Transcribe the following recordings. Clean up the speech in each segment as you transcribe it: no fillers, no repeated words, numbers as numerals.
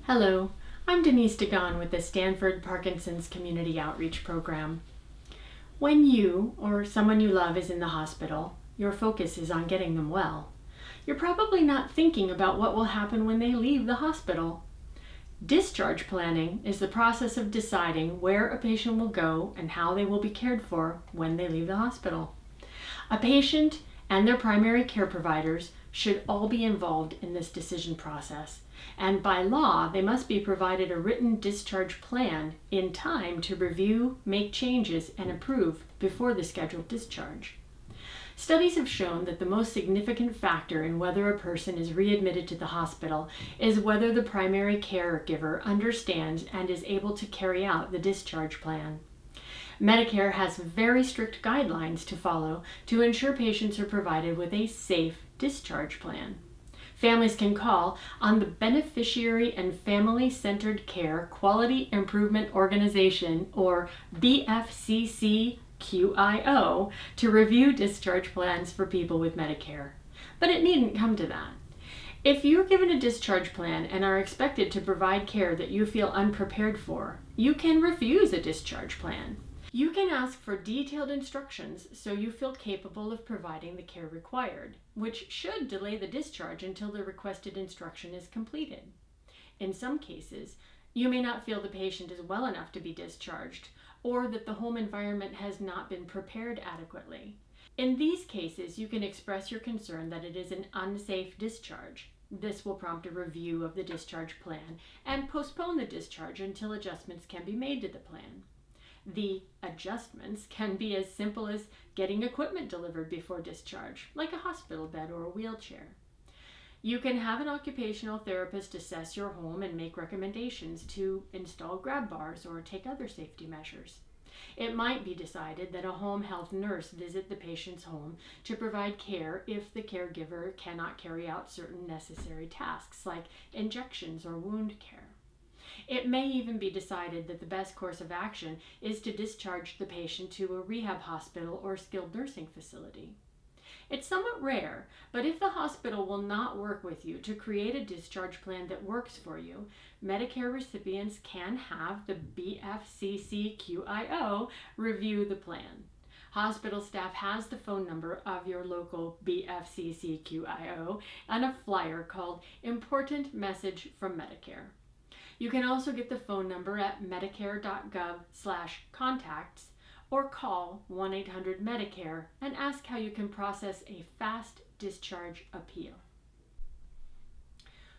Hello, I'm Denise Dagan with the Stanford Parkinson's Community Outreach Program. When you or someone you love is in the hospital, your focus is on getting them well. You're probably not thinking about what will happen when they leave the hospital. Discharge planning is the process of deciding where a patient will go and how they will be cared for when they leave the hospital. A patient and their primary care providers should all be involved in this decision process, and by law, they must be provided a written discharge plan in time to review, make changes, and approve before the scheduled discharge. Studies have shown that the most significant factor in whether a person is readmitted to the hospital is whether the primary caregiver understands and is able to carry out the discharge plan. Medicare has very strict guidelines to follow to ensure patients are provided with a safe discharge plan. Families can call on the Beneficiary and Family-Centered Care Quality Improvement Organization, or BFCCQIO, to review discharge plans for people with Medicare. But it needn't come to that. If you're given a discharge plan and are expected to provide care that you feel unprepared for, you can refuse a discharge plan. You can ask for detailed instructions so you feel capable of providing the care required, which should delay the discharge until the requested instruction is completed. In some cases, you may not feel the patient is well enough to be discharged, or that the home environment has not been prepared adequately. In these cases, you can express your concern that it is an unsafe discharge. This will prompt a review of the discharge plan and postpone the discharge until adjustments can be made to the plan. The adjustments can be as simple as getting equipment delivered before discharge, like a hospital bed or a wheelchair. You can have an occupational therapist assess your home and make recommendations to install grab bars or take other safety measures. It might be decided that a home health nurse visit the patient's home to provide care if the caregiver cannot carry out certain necessary tasks like injections or wound care. It may even be decided that the best course of action is to discharge the patient to a rehab hospital or skilled nursing facility. It's somewhat rare, but if the hospital will not work with you to create a discharge plan that works for you, Medicare recipients can have the BFCCQIO review the plan. Hospital staff has the phone number of your local BFCCQIO and a flyer called Important Message from Medicare. You can also get the phone number at medicare.gov/contacts or call 1-800-MEDICARE and ask how you can process a fast discharge appeal.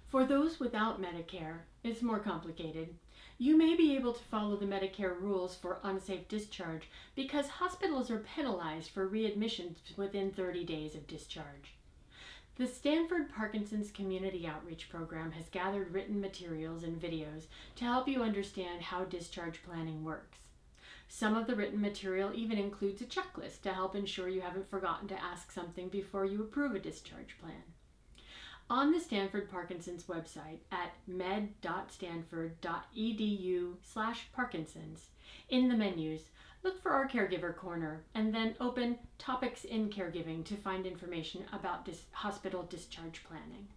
For those without Medicare, it's more complicated. You may be able to follow the Medicare rules for unsafe discharge because hospitals are penalized for readmissions within 30 days of discharge. The Stanford Parkinson's Community Outreach Program has gathered written materials and videos to help you understand how discharge planning works. Some of the written material even includes a checklist to help ensure you haven't forgotten to ask something before you approve a discharge plan. On the Stanford Parkinson's website at med.stanford.edu/Parkinson's, in the menus, look for our Caregiver Corner and then open Topics in Caregiving to find information about hospital discharge planning.